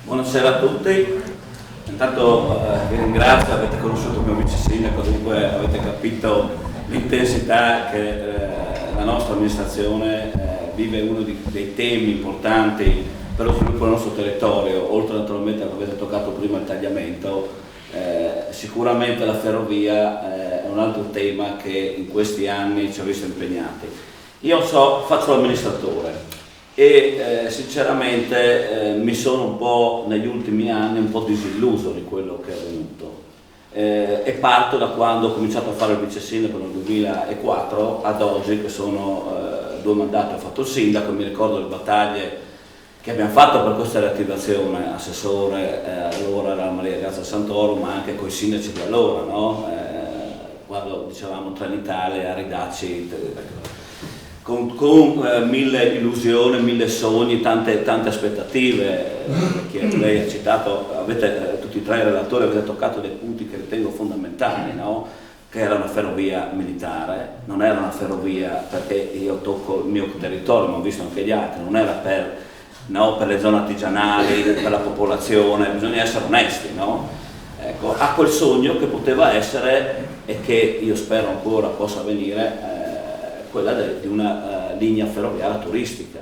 Buonasera a tutti, intanto vi ringrazio, avete conosciuto il mio vice sindaco, dunque avete capito l'intensità che la nostra amministrazione vive uno dei temi importanti per lo sviluppo del nostro territorio, oltre naturalmente a che avete toccato prima il tagliamento, sicuramente la ferrovia è un altro tema che in questi anni ci ha visto impegnati. Io faccio l'amministratore e sinceramente mi sono un po' negli ultimi anni un po' disilluso di quello che è avvenuto e parto da quando ho cominciato a fare il vice sindaco nel 2004 ad oggi, che sono 2 mandati, ho fatto il sindaco. Mi ricordo le battaglie che abbiamo fatto per questa riattivazione, assessore allora era Maria Grazia Santoro, ma anche con i sindaci di allora, no? Quando dicevamo Trenitalia, ridacci con 1000 illusioni, 1000 sogni, tante aspettative, che lei ha citato, tutti e 3 i relatori avete toccato dei punti che ritengo fondamentali, no? Che era una ferrovia militare, non era una ferrovia perché io tocco il mio territorio, ma ho visto anche gli altri, non era per le zone artigianali, per la popolazione, bisogna essere onesti, no? Ecco, ha quel sogno che poteva essere, e che io spero ancora possa avvenire, quella di una linea ferroviaria turistica.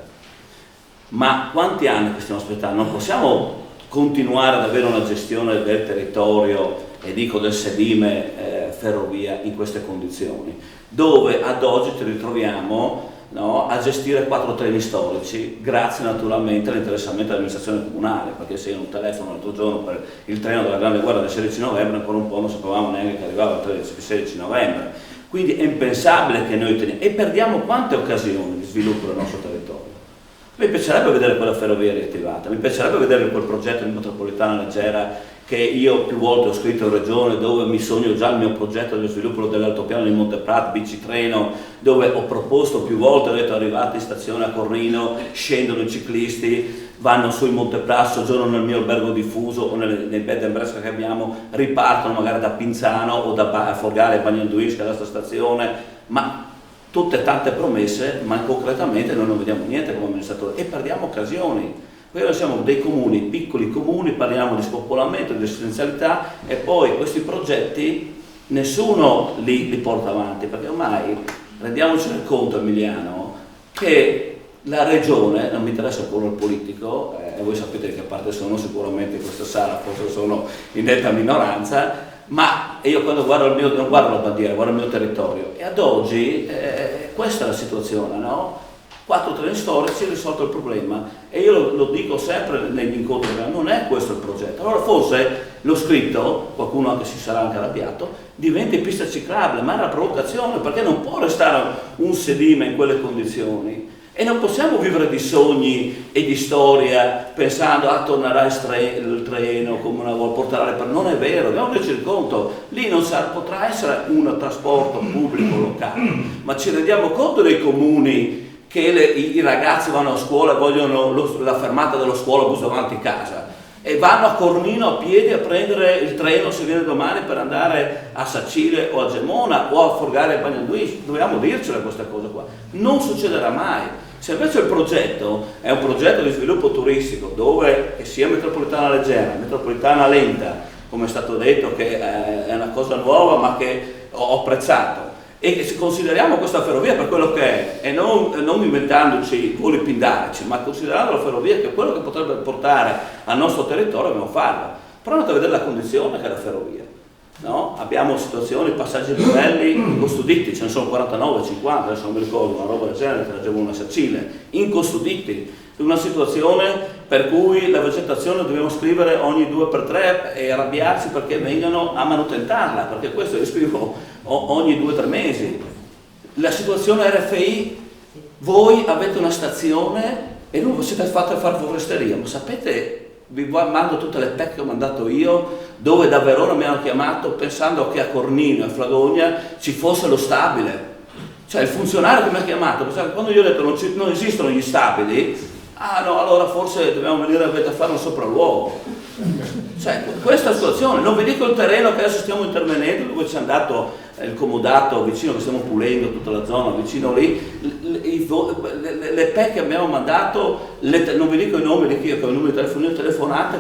Ma quanti anni che stiamo aspettando? Non possiamo continuare ad avere una gestione del territorio, e dico del sedime ferrovia, in queste condizioni, dove ad oggi ci ritroviamo, no, a gestire 4 treni storici, grazie naturalmente all'interessamento dell'amministrazione comunale, perché se io non telefono l'altro giorno per il treno della Grande Guerra del 16 novembre, ancora un po' non sapevamo neanche che arrivava il 16 novembre. Quindi è impensabile che noi teniamo, e perdiamo quante occasioni di sviluppo del nostro territorio. Mi piacerebbe vedere quella ferrovia riattivata, mi piacerebbe vedere quel progetto di metropolitana leggera che io più volte ho scritto in regione, dove mi sogno già il mio progetto di sviluppo dell'altopiano di Monteprat, bicitreno, dove ho proposto più volte, ho detto arrivati in stazione a Corrino, scendono i ciclisti, vanno su in Monteprat, soggiornano nel mio albergo diffuso o nei bed and breakfast che abbiamo, ripartono magari da Pinzano o da Forgale, Bagnanduis, che è la nostra stazione, ma tutte tante promesse, ma concretamente noi non vediamo niente come amministratore e perdiamo occasioni. Noi siamo dei comuni, piccoli comuni, parliamo di spopolamento, di residenzialità, e poi questi progetti nessuno li porta avanti, perché ormai rendiamoci conto, Emiliano, che la regione, non mi interessa ancora il politico, e voi sapete che parte sono sicuramente in questa sala, forse sono in netta minoranza, ma io quando guardo non guardo la bandiera, guardo il mio territorio, e ad oggi questa è la situazione, no? 4 treni storici, risolto il problema, e io lo dico sempre negli incontri, non è questo il progetto. Allora forse l'ho scritto, qualcuno anche si sarà anche arrabbiato, diventi pista ciclabile, ma è una provocazione, perché non può restare un sedime in quelle condizioni. E non possiamo vivere di sogni e di storia pensando tornerà il treno come una volta, porterà le. Non è vero, dobbiamo renderci conto, lì non potrà essere un trasporto pubblico locale, ma ci rendiamo conto dei comuni che i ragazzi vanno a scuola e vogliono la fermata dello scuolabus davanti a casa e vanno a Cornino a piedi a prendere il treno, se viene domani, per andare a Sacile o a Gemona o a Forgare e Bagnanduis. Dobbiamo dircele queste cose qua, non succederà mai. Se invece il progetto è un progetto di sviluppo turistico dove sia metropolitana leggera, metropolitana lenta, come è stato detto, che è una cosa nuova ma che ho apprezzato, e se consideriamo questa ferrovia per quello che è, e non inventandoci voli pindarici, ma considerando la ferrovia che è quello che potrebbe portare al nostro territorio, dobbiamo farlo. Però andate a vedere la condizione che è la ferrovia, no? Abbiamo situazioni, passaggi di livelli incustoditi, ce ne sono 49, 50, adesso non mi ricordo, una roba del genere, che raggiungono una Sacile, incustoditi, in una situazione per cui la vegetazione dobbiamo scrivere ogni 2x3 e arrabbiarci perché vengano a manutentarla, perché questo io scrivo ogni 2 o 3 mesi. La situazione RFI, voi avete una stazione e non siete fatti a fare foresteria, ma sapete, vi mando tutte le PEC che ho mandato io, dove da Verona mi hanno chiamato pensando che a Cornino e a Flagogna ci fosse lo stabile. Cioè il funzionario che mi ha chiamato, quando io ho detto non esistono gli stabili, no, allora forse dobbiamo venire a fare un sopralluogo. Cioè, questa situazione, non vi dico il terreno che adesso stiamo intervenendo, dove ci hanno dato il comodato vicino, che stiamo pulendo tutta la zona vicino lì, le PEC che abbiamo mandato, non vi dico i nomi di chi, che ho i numeri di telefonate,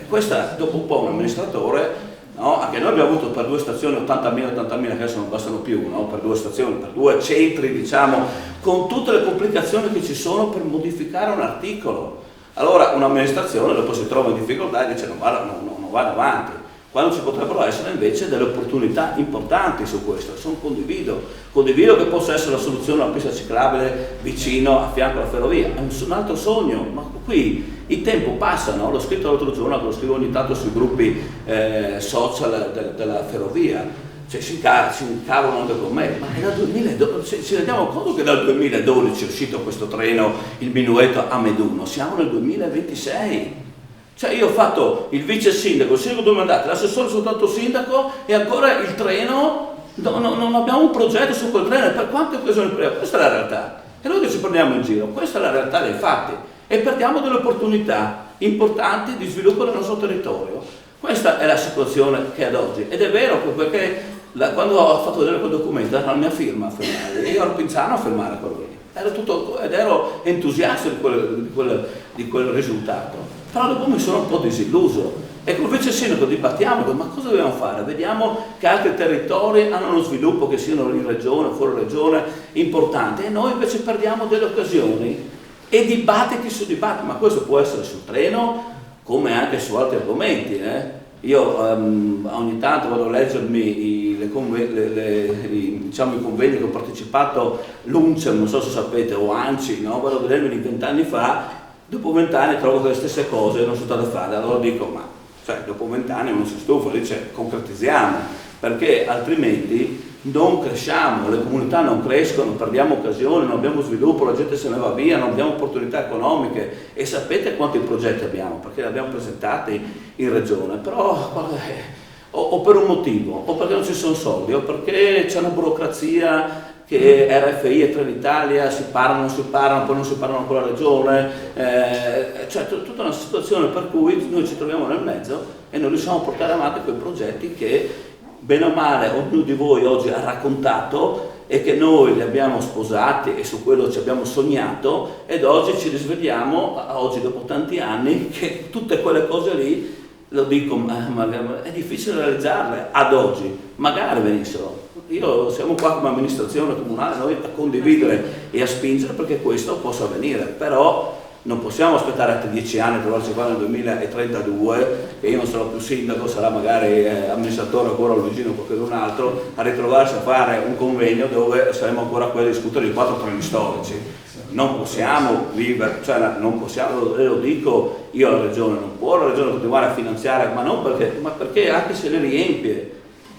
questa dopo un po' un amministratore, no? Anche noi abbiamo avuto per 2 stazioni 80.000 che adesso non bastano più, no? Per 2 stazioni, per 2 centri, diciamo, con tutte le complicazioni che ci sono per modificare un articolo. Allora un'amministrazione dopo si trova in difficoltà e dice non vada avanti, quando ci potrebbero essere invece delle opportunità importanti su questo. Condivido che possa essere la soluzione una pista ciclabile vicino, a fianco alla ferrovia, è un altro sogno, ma qui il tempo passa, no? L'ho scritto l'altro giorno, lo scrivo ogni tanto sui gruppi social della ferrovia, cioè si incavano anche con me, ma è dal 2012, ci rendiamo conto che dal 2012 è uscito questo treno, il Minuetto a Meduno, siamo nel 2026. Cioè io ho fatto il vice sindaco, il sindaco 2 mandati, l'assessore soltanto sindaco e ancora il treno, non abbiamo un progetto su quel treno, per quante occasioni prendiamo? Questa è la realtà, e noi che ci prendiamo in giro, questa è la realtà dei fatti, e perdiamo delle opportunità importanti di sviluppo del nostro territorio. Questa è la situazione che è ad oggi, ed è vero perché quando ho fatto vedere quel documento era la mia firma a firmare, io ero Pinzano a firmare quello lì, ed ero entusiasta di quel risultato. Però dopo mi sono un po' disilluso e col vice sindaco dibattiamo, ma cosa dobbiamo fare? Vediamo che altri territori hanno uno sviluppo, che siano in regione o fuori regione, importante, e noi invece perdiamo delle occasioni e dibattiti su dibattiti, ma questo può essere sul treno come anche su altri argomenti. Io ogni tanto vado a leggermi i convegni che ho partecipato, l'UNCEM, non so se sapete, o ANCI, no? Vado a vedermi di 20 anni fa. Dopo 20 anni trovo che le stesse cose non sono state fatte, allora dico, ma dopo 20 anni uno si stufa, dice concretizziamo, perché altrimenti non cresciamo, le comunità non crescono, perdiamo occasioni, non abbiamo sviluppo, la gente se ne va via, non abbiamo opportunità economiche, e sapete quanti progetti abbiamo, perché li abbiamo presentati in regione, però o per un motivo, o perché non ci sono soldi, o perché c'è una burocrazia che RFI e Trenitalia si parlano, poi non si parlano con la regione, cioè tutta una situazione per cui noi ci troviamo nel mezzo e non riusciamo a portare avanti quei progetti che bene o male ognuno di voi oggi ha raccontato e che noi li abbiamo sposati e su quello ci abbiamo sognato, ed oggi ci risvegliamo, oggi dopo tanti anni, che tutte quelle cose lì, lo dico, è difficile realizzarle ad oggi, magari venissero. Siamo qua come amministrazione comunale noi a condividere e a spingere perché questo possa avvenire, però non possiamo aspettare altri 10 anni, trovarci qua nel 2032, che io non sarò più sindaco, sarà magari amministratore ancora Luigino o qualcun altro, a ritrovarsi a fare un convegno dove saremo ancora qui a discutere di 4 treni storici. Non possiamo vivere, non possiamo, lo dico io alla regione, non può la regione continuare a finanziare, ma perché anche se le riempie.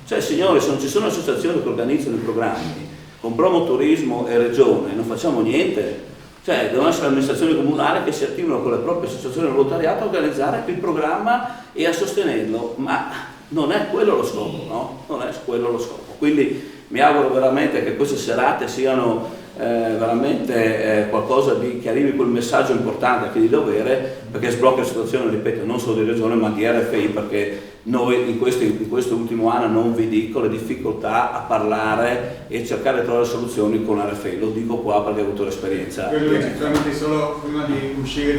Cioè signori, se non ci sono associazioni che organizzano i programmi, con promoturismo e regione, non facciamo niente. Cioè devono essere amministrazioni comunali che si attivano con le proprie associazioni di volontariato a organizzare il programma e a sostenerlo, ma non è quello lo scopo, no? Non è quello lo scopo. Quindi mi auguro veramente che queste serate siano veramente qualcosa che arrivi quel messaggio importante anche di dovere, perché sblocca la situazione, ripeto, non solo di regione ma di RFI, perché noi in questo ultimo anno, non vi dico le difficoltà a parlare e cercare di trovare soluzioni con RFI, lo dico qua perché ho avuto l'esperienza. Quello solo prima di uscire